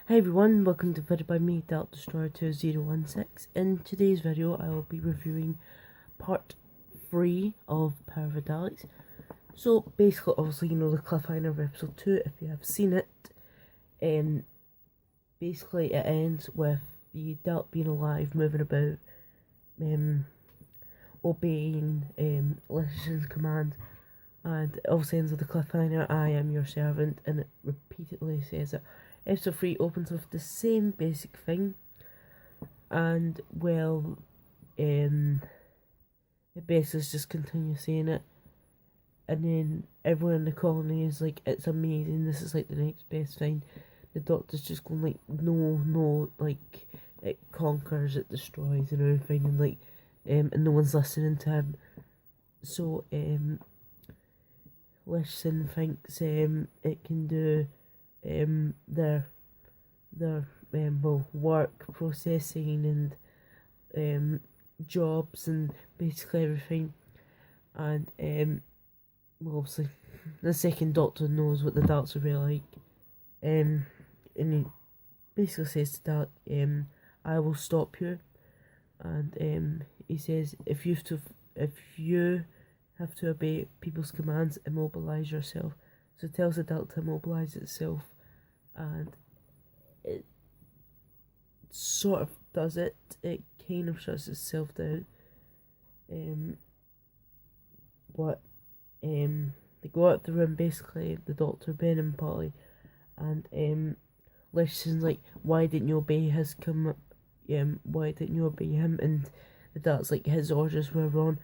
Hi everyone, welcome to video by me, Dalek Destroyer 2016. In today's video I will be reviewing part 3 of Power of the Daleks. So basically, obviously you know the cliffhanger of episode 2 if you have seen it. Basically it ends with the Dalek being alive, moving about, obeying Lysison's commands, and it obviously ends with the cliffhanger, I am your servant, and it repeatedly says it. Episode 3 opens with the same basic thing, and well, it basically just continues saying it, and then everyone in the colony is like, it's amazing, this is like the next best thing. The Doctor's just going like, no, like, it conquers, it destroys and everything, and like, and no one's listening to him. So, Listen thinks it can do their work processing and jobs and basically everything, and obviously the second Doctor knows what the Daleks are really like, and he basically says to Dalek, I will stop you, and he says if you have to obey people's commands, immobilize yourself. So it tells the Dalek to immobilize itself, and it sort of does it. It kind of shuts itself down. But they go out the room, basically, the Doctor, Ben and Polly, and Liston's like, why didn't you obey his why didn't you obey him? And the Dalek's like, his orders were wrong.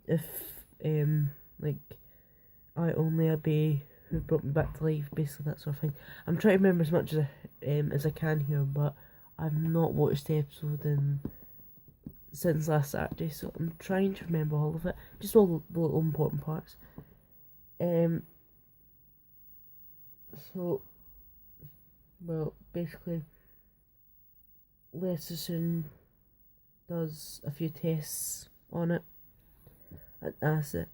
If like, I only obey who brought me back to life, basically that sort of thing. I'm trying to remember as much as I can here, but I've not watched the episode since last Saturday, so I'm trying to remember all of it, just all the little important parts. So, well, basically, Lesson does a few tests on it and asks it,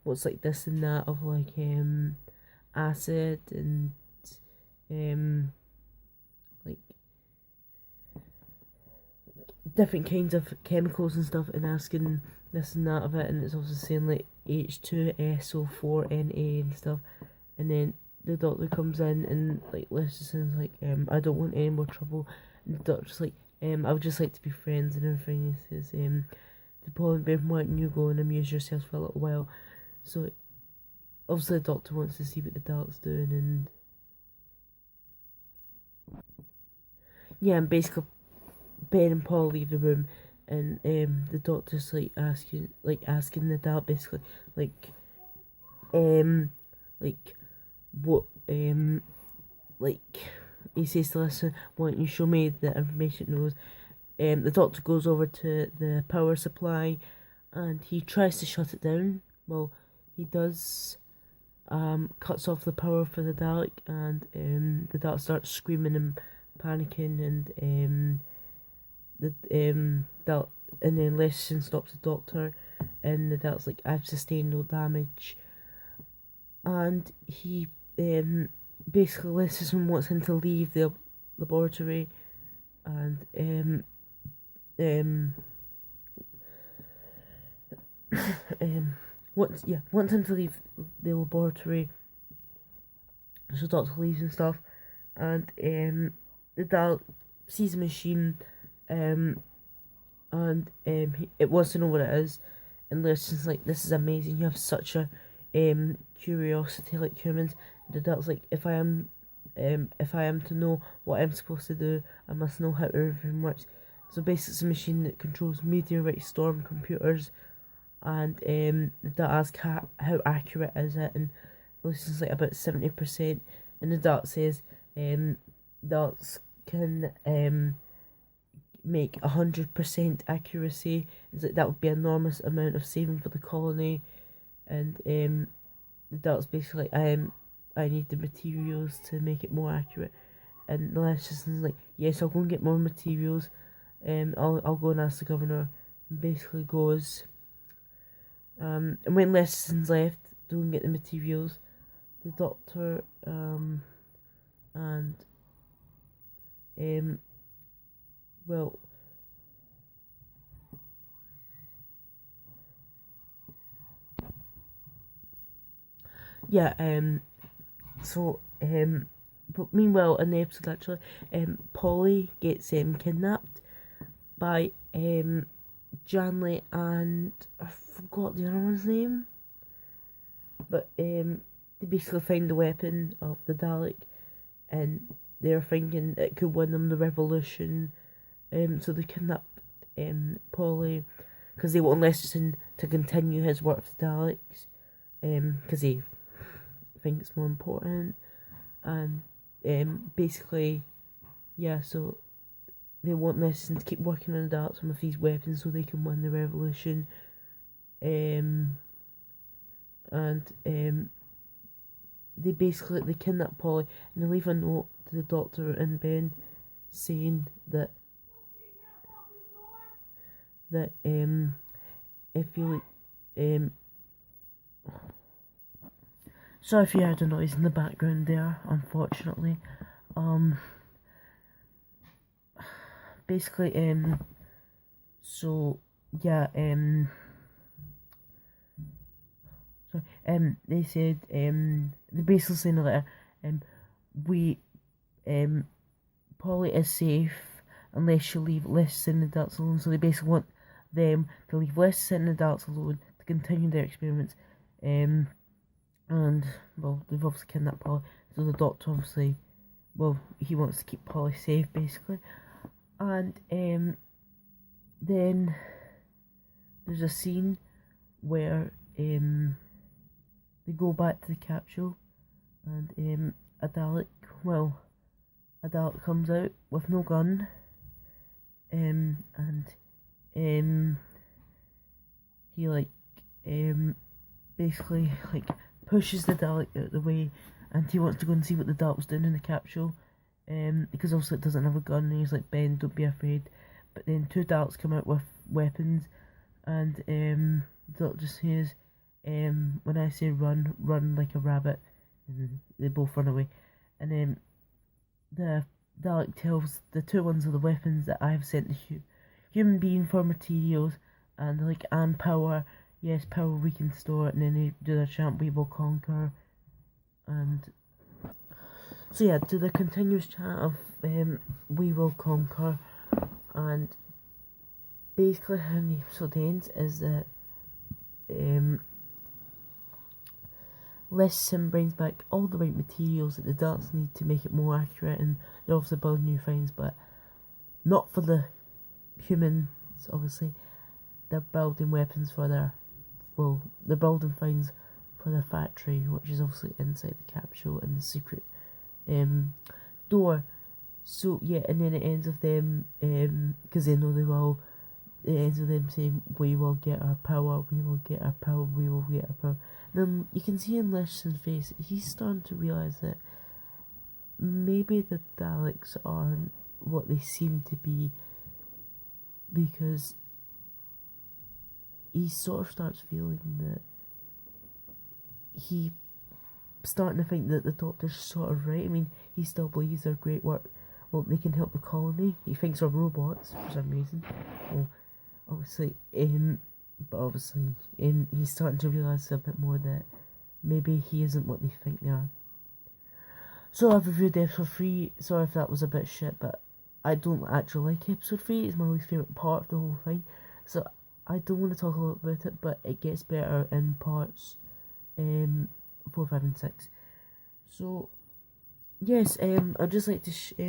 what's like this and that of like acid and like different kinds of chemicals and stuff, and asking this and that of it, and it's also saying like H2SO4Na and stuff, and then the Doctor comes in and like listens like, I don't want any more trouble, and the Doctor's like, I would just like to be friends and everything. He says, the pollen beam, why don't you go and amuse yourself for a little while? So obviously the Doctor wants to see what the Dalek's doing, and yeah, and basically Ben and Paul leave the room, and the Doctor's like asking the Dalek basically like, like what like he says to Listen, why don't you show me the information it knows? The Doctor goes over to the power supply, and he tries to shut it down. Well, he does. Cuts off the power for the Dalek, and the Dalek starts screaming and panicking, and Dalek, and then Lesson stops the Doctor, and the Dalek's like, I've sustained no damage, and he basically Lesson wants him to leave the laboratory, and wants him to leave the laboratory. So Doctor leaves and stuff, and the Dalek sees a machine, and it wants to know what it is, and Lewiston's like, this is amazing, you have such a curiosity like humans. And the Dalek's like, if I am to know what I'm supposed to do, I must know how everything works. So basically it's a machine that controls meteorite storm computers, and the Dalek asks how accurate is it, and Lewiston's like, about 70%, and the Dalek says Daleks can make 100% accuracy. It's like, that would be an enormous amount of saving for the colony, and the Dalek's basically like, I need the materials to make it more accurate, and the Lewiston's like, yes, I'll go and get more materials, I'll go and ask the governor, and basically goes, and when Lewiston's left to go and get the materials, the Doctor, and well, yeah, so but meanwhile in the episode actually, Polly gets kidnapped by Janley and I forgot the other one's name, but they basically find the weapon of the Dalek, and they're thinking it could win them the revolution. So they kidnap Polly because they want Lesterton to continue his work with the Daleks, because he thinks it's more important, and basically, yeah. So they want Lesterton to keep working on the Daleks with these weapons so they can win the revolution. They basically kidnap Polly and they leave a note to the Doctor and Ben saying that if you sorry if you heard a noise in the background there, unfortunately. Basically, so yeah, they said, they basically say in the letter, we, Polly is safe unless you leave Les and the Daleks alone. So they basically want them to leave Les and the Daleks alone to continue their experiments. And well, they've obviously kidnapped Polly, so the Doctor obviously, well, he wants to keep Polly safe basically. And then there's a scene where they go back to the capsule, and a Dalek comes out with no gun, and he basically pushes the Dalek out of the way, and he wants to go and see what the Dalek's doing in the capsule, because obviously it doesn't have a gun, and he's like, Ben, don't be afraid. But then two Daleks come out with weapons, and the Doctor says, when I say run, run like a rabbit, and they both run away. And then the Dalek tells the two ones of the weapons that I have sent to human being for materials, and they're like, and power, yes, power we can store it, and then they do their chant, we will conquer. And so yeah, do the continuous chant of we will conquer, and basically how the episode ends is that Lesson brings back all the right materials that the Daleks need to make it more accurate, and they're obviously building new things, but not for the humans, obviously. They're building weapons for they're building things for their factory, which is obviously inside the capsule and the secret door. So yeah, and then it ends with them, because they know they will, it ends with them saying, we will get our power, we will get our power, we will get our power. And then you can see in Lesterton's face, he's starting to realise that maybe the Daleks aren't what they seem to be, because he sort of starts feeling that he's starting to think that the Doctor's sort of right. I mean, he still believes they're great work. Well, they can help the colony. He thinks they're robots for some reason. Well, obviously, he's starting to realise a bit more that maybe he isn't what they think they are. So I've reviewed episode 3. Sorry if that was a bit shit, but I don't actually like episode 3. It's my least favourite part of the whole thing. So I don't want to talk a lot about it, but it gets better in parts 4, 5 and 6. So yes, I'd just like to show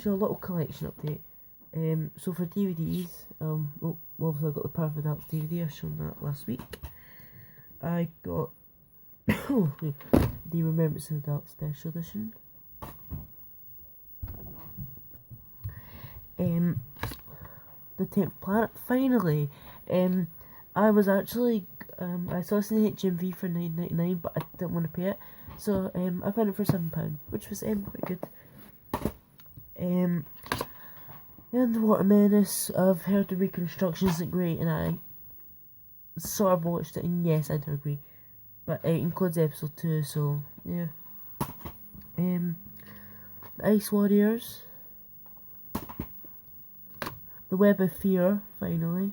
a little collection update. So for DVDs, well, obviously I got the Power of the Daleks DVD, I showed that last week. I got the Remembrance of the Daleks Special Edition. The 10th Planet, finally. I was actually, I saw this in HMV for $9.99, but I didn't want to pay it, so I found it for £7, which was quite good. And the Water Menace, I've heard the reconstruction isn't great, and I sort of watched it, and yes, I do agree. but it includes episode 2, so yeah. The Ice Warriors, The Web of Fear, finally,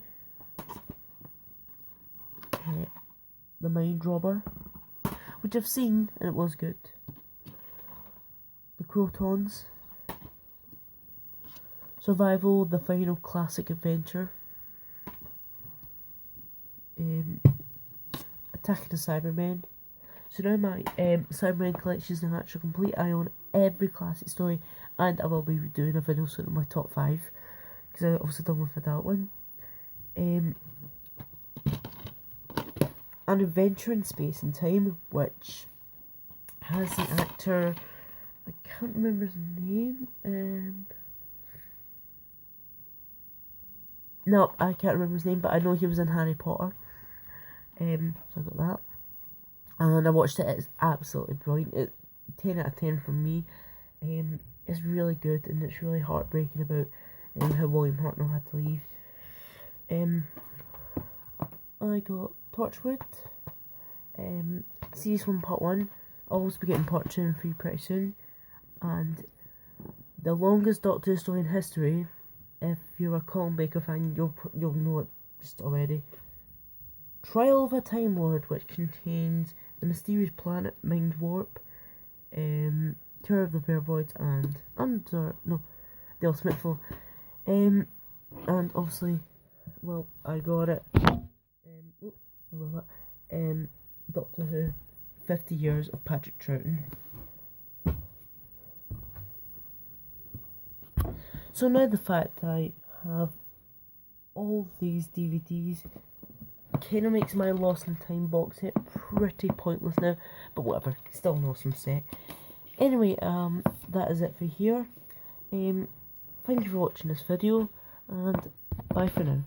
The Mind Robber, which I've seen and it was good, The Crotons, Survival, The Final Classic Adventure, Attack of the Cybermen. So now my Cybermen collection is now actually complete. I own every classic story, and I will be doing a video soon on my top 5, because I also done with that one. An Adventure in Space and Time, which has the actor, I can't remember his name. No, I can't remember his name, but I know he was in Harry Potter. So I got that. And I watched it. It's absolutely brilliant. 10 out of 10 from me. It's really good, and it's really heartbreaking about how William Hartnell had to leave. I got Torchwood, Series 1 Part 1. I'll also be getting Part 2 and 3 pretty soon. And the longest Doctor Who story in history, if you're a Colin Baker fan, you'll know it just already. Trial of a Time Lord, which contains the mysterious planet Mind Warp, Terror of the Vervoids, and the Ultimate Flow. And obviously, well, I got it. Doctor Who, 50 Years of Patrick Troughton. So now the fact that I have all these DVDs kind of makes my Lost in Time box set pretty pointless now, but whatever, still an awesome set. Anyway, that is it for here. Thank you for watching this video, and bye for now.